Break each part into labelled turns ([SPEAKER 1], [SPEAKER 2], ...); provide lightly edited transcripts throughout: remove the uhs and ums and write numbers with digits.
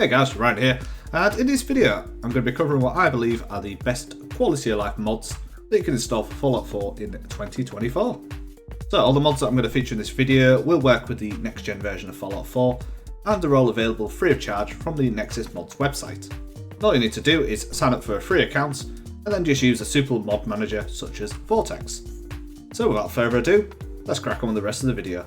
[SPEAKER 1] Hey guys, Ryan here, and in this video I'm going to be covering what I believe are the best quality of life mods that you can install for Fallout 4 in 2024. So all the mods that I'm going to feature in this video will work with the next gen version of Fallout 4 and are all available free of charge from the Nexus Mods website. All you need to do is sign up for a free account and then just use a suitable mod manager such as Vortex. So without further ado, let's crack on with the rest of the video.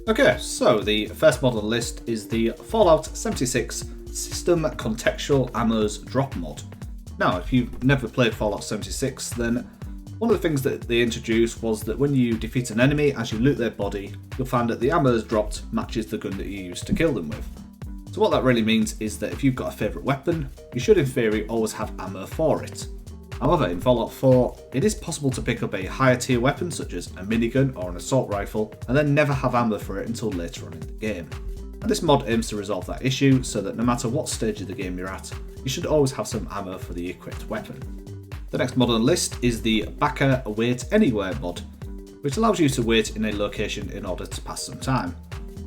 [SPEAKER 1] Okay, so the first mod on the list is the Fallout 76 System Contextual Ammos Drop mod. Now, if you've never played Fallout 76, then one of the things that they introduced was that when you defeat an enemy, as you loot their body, you'll find that the ammos dropped matches the gun that you used to kill them with. So what that really means is that if you've got a favourite weapon, you should in theory always have ammo for it. However, in Fallout 4, it is possible to pick up a higher tier weapon such as a minigun or an assault rifle and then never have ammo for it until later on in the game. And this mod aims to resolve that issue so that no matter what stage of the game you're at, you should always have some ammo for the equipped weapon. The next mod on the list is the Baka Wait Anywhere mod, which allows you to wait in a location in order to pass some time,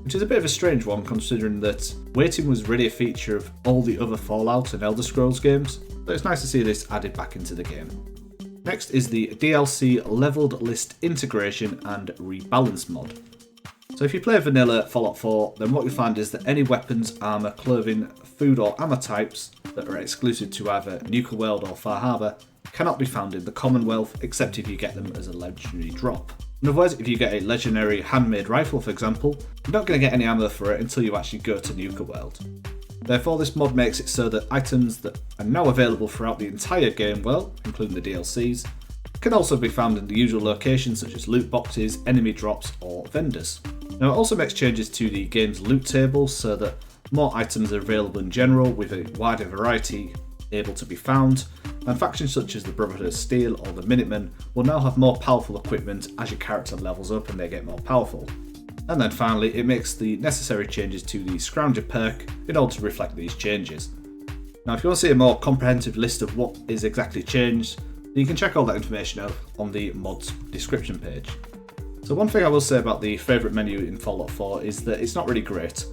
[SPEAKER 1] which is a bit of a strange one considering that waiting was really a feature of all the other Fallout and Elder Scrolls games, so it's nice to see this added back into the game. Next is the DLC Leveled List Integration and Rebalance mod. So if you play vanilla Fallout 4, then what you'll find is that any weapons, armour, clothing, food or ammo types that are exclusive to either Nuka World or Far Harbour cannot be found in the Commonwealth except if you get them as a legendary drop. In other words, if you get a legendary handmade rifle for example, you're not going to get any ammo for it until you actually go to Nuka World. Therefore, this mod makes it so that items that are now available throughout the entire game world, including the DLCs, can also be found in the usual locations such as loot boxes, enemy drops, or vendors. Now, it also makes changes to the game's loot table so that more items are available in general with a wider variety able to be found, and factions such as the Brotherhood of Steel or the Minutemen will now have more powerful equipment as your character levels up and they get more powerful. And then finally, it makes the necessary changes to the Scrounger perk in order to reflect these changes. Now, if you want to see a more comprehensive list of what is exactly changed, then you can check all that information out on the mod's description page. So one thing I will say about the favourite menu in Fallout 4 is that it's not really great.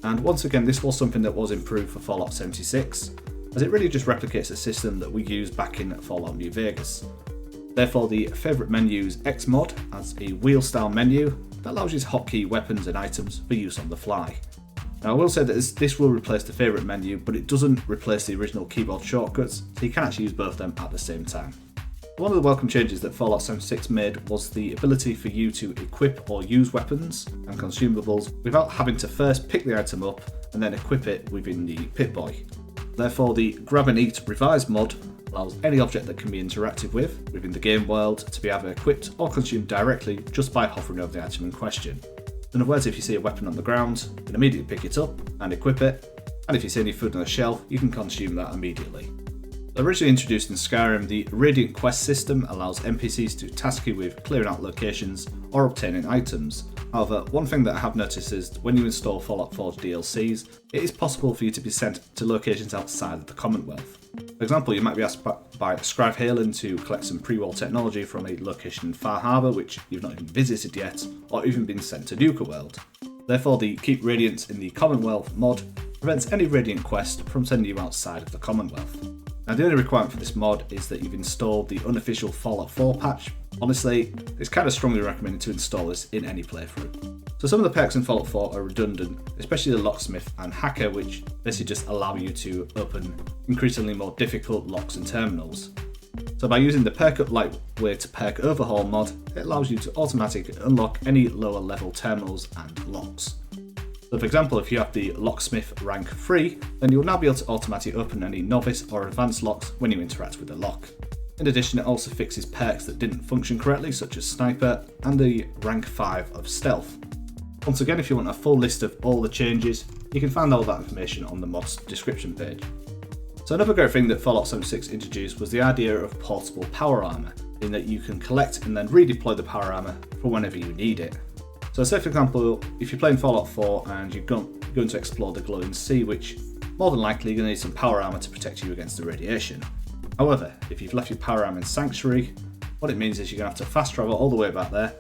[SPEAKER 1] And once again, this was something that was improved for Fallout 76, as it really just replicates a system that we used back in Fallout New Vegas. Therefore, the favourite menu's X mod has a wheel style menu that allows you to hotkey weapons and items for use on the fly. Now, I will say that this will replace the favourite menu, but it doesn't replace the original keyboard shortcuts, so you can actually use both of them at the same time. One of the welcome changes that Fallout 76 made was the ability for you to equip or use weapons and consumables without having to first pick the item up and then equip it within the Pip-Boy. Therefore, the Grab and Eat Revised mod allows any object that can be interacted with within the game world to be either equipped or consumed directly just by hovering over the item in question. In other words, if you see a weapon on the ground, you can immediately pick it up and equip it, and if you see any food on the shelf, you can consume that immediately. Originally introduced in Skyrim, the Radiant quest system allows NPCs to task you with clearing out locations or obtaining items. However, one thing that I have noticed is when you install Fallout 4's DLCs, it is possible for you to be sent to locations outside of the Commonwealth. For example, you might be asked by Scrive Halen to collect some pre-war technology from a location in Far Harbour which you've not even visited yet, or even been sent to Nuka World. Therefore, the Keep Radiance in the Commonwealth mod prevents any Radiant quest from sending you outside of the Commonwealth. Now, the only requirement for this mod is that you've installed the unofficial Fallout 4 patch. Honestly, it's kind of strongly recommended to install this in any playthrough. So some of the perks in Fallout 4 are redundant, especially the Locksmith and Hacker, which basically just allow you to open increasingly more difficult locks and terminals. So by using the Perk Up Lightweight Perk Overhaul mod, it allows you to automatically unlock any lower level terminals and locks. So for example, if you have the Locksmith rank 3, then you'll now be able to automatically open any novice or advanced locks when you interact with the lock. In addition, it also fixes perks that didn't function correctly, such as Sniper and the rank 5 of Stealth. Once again, if you want a full list of all the changes, you can find all that information on the mod's description page. So another great thing that Fallout 76 introduced was the idea of portable power armour, in that you can collect and then redeploy the power armour for whenever you need it. So say for example, if you're playing Fallout 4 and you're going to explore the glowing sea, which more than likely you're going to need some power armour to protect you against the radiation. However, if you've left your power armour in Sanctuary, what it means is you're going to have to fast travel all the way back there,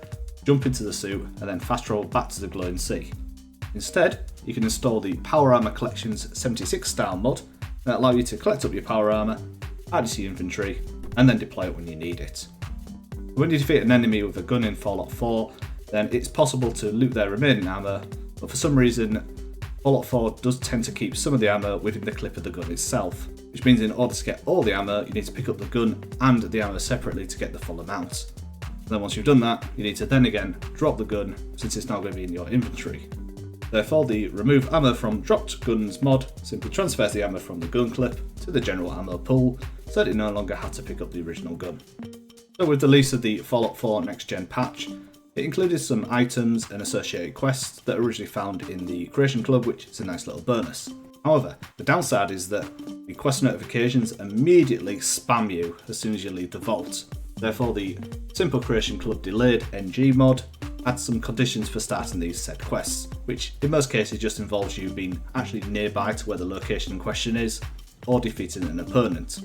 [SPEAKER 1] jump into the suit, and then fast travel back to the glowing sea. Instead, you can install the Power Armor Collection's 76 style mod that allows you to collect up your power armor, add it to your inventory, and then deploy it when you need it. When you defeat an enemy with a gun in Fallout 4, then it's possible to loot their remaining armor, but for some reason, Fallout 4 does tend to keep some of the ammo within the clip of the gun itself, which means in order to get all the ammo, you need to pick up the gun and the ammo separately to get the full amount. And then once you've done that, you need to then again drop the gun, since it's now going to be in your inventory. Therefore, the Remove Ammo from Dropped Guns mod simply transfers the ammo from the gun clip to the general ammo pool, so that it no longer had to pick up the original gun. So with the release of the Fallout 4 Next Gen patch, it included some items and associated quests that are originally found in the Creation Club, which is a nice little bonus. However, the downside is that the quest notifications immediately spam you as soon as you leave the vault. Therefore, the Simple Creation Club Delayed NG mod adds some conditions for starting these said quests, which in most cases just involves you being actually nearby to where the location in question is, or defeating an opponent.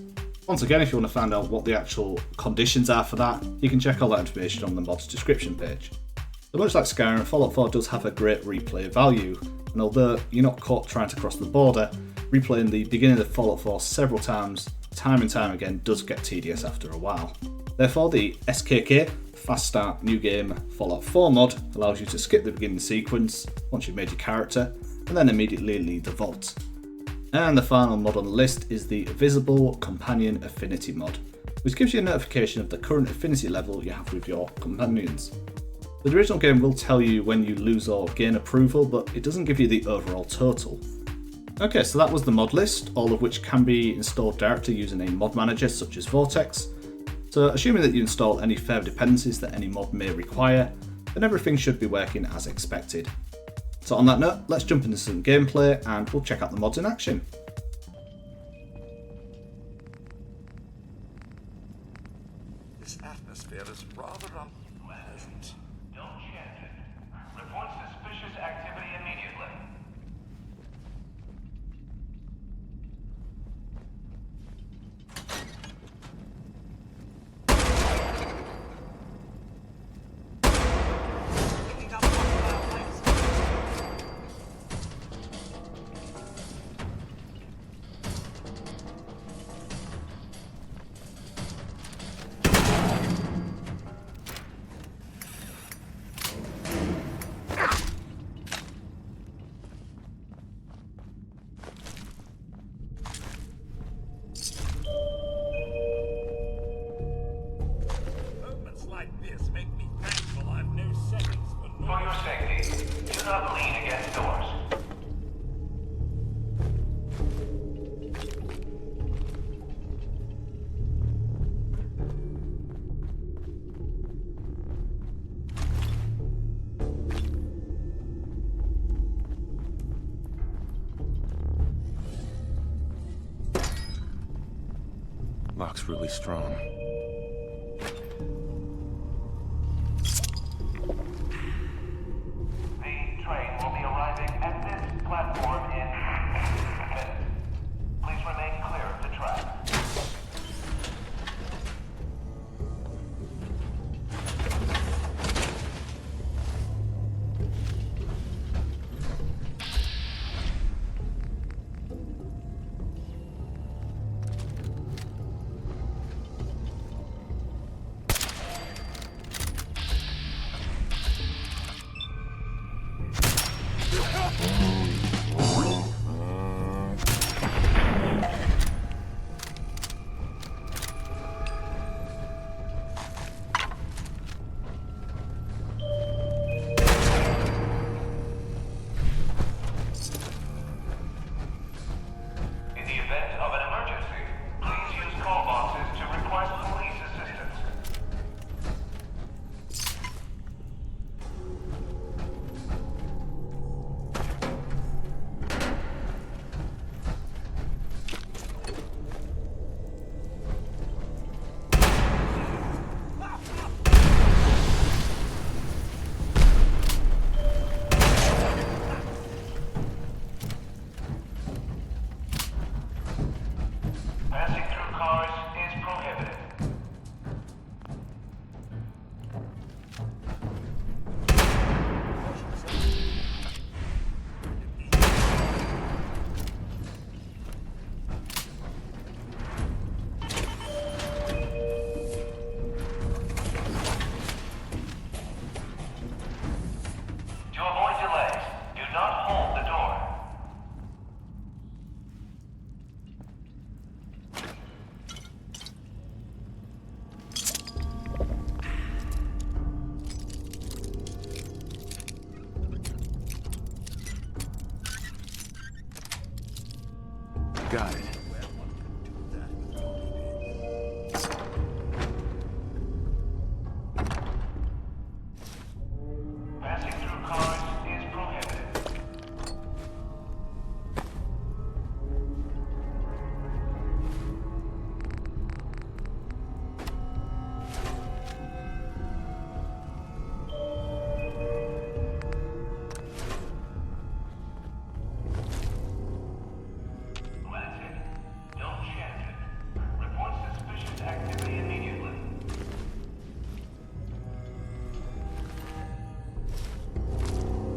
[SPEAKER 1] Once again, if you want to find out what the actual conditions are for that, you can check all that information on the mod's description page. So much like Skyrim, Fallout 4 does have a great replay value, and although you're not caught trying to cross the border, replaying the beginning of Fallout 4 several times, time and time again, does get tedious after a while. Therefore, the SKK Fast Start New Game Fallout 4 mod allows you to skip the beginning sequence once you've made your character, and then immediately leave the vault. And the final mod on the list is the Visible Companion Affinity mod, which gives you a notification of the current affinity level you have with your companions. The original game will tell you when you lose or gain approval, but it doesn't give you the overall total. Okay, so that was the mod list, all of which can be installed directly using a mod manager such as Vortex. So assuming that you install any further dependencies that any mod may require, then everything should be working as expected. So on that note, let's jump into some gameplay and we'll check out the mods in action.
[SPEAKER 2] This atmosphere is rather unpleasant.
[SPEAKER 3] Don't chance it. Report suspicious activity immediately.
[SPEAKER 2] Moments like this make me thankful I've no settings for
[SPEAKER 3] For your safety, do not lean against doors.
[SPEAKER 2] Lock's really strong.
[SPEAKER 3] The train will be arriving at this platform in a minute. Please remain clear of the track.
[SPEAKER 4] Got it.
[SPEAKER 3] Passing through cars is prohibited. Atlantic, don't chant it. Report suspicious activity immediately.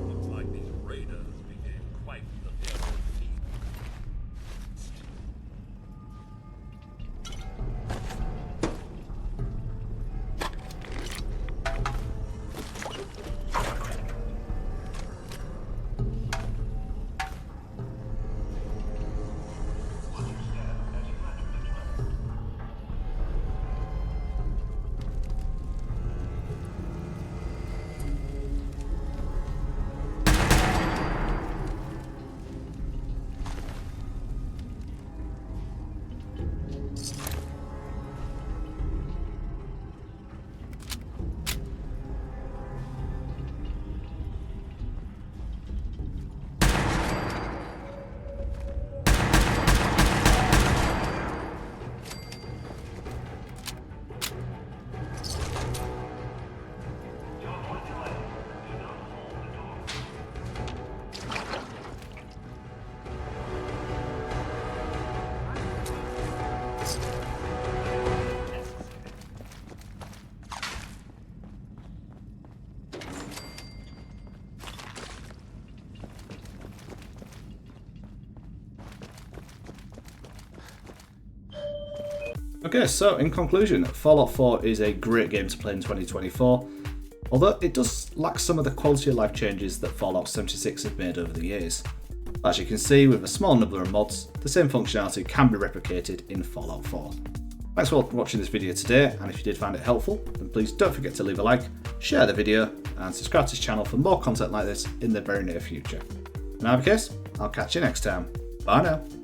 [SPEAKER 2] Looks like these raiders became quite the devil feast.
[SPEAKER 1] Okay, so in conclusion, Fallout 4 is a great game to play in 2024, although it does lack some of the quality of life changes that Fallout 76 has made over the years. As you can see, with a small number of mods, the same functionality can be replicated in Fallout 4. Thanks for watching this video today, and if you did find it helpful, then please don't forget to leave a like, share the video, and subscribe to this channel for more content like this in the very near future. In either case, I'll catch you next time. Bye now.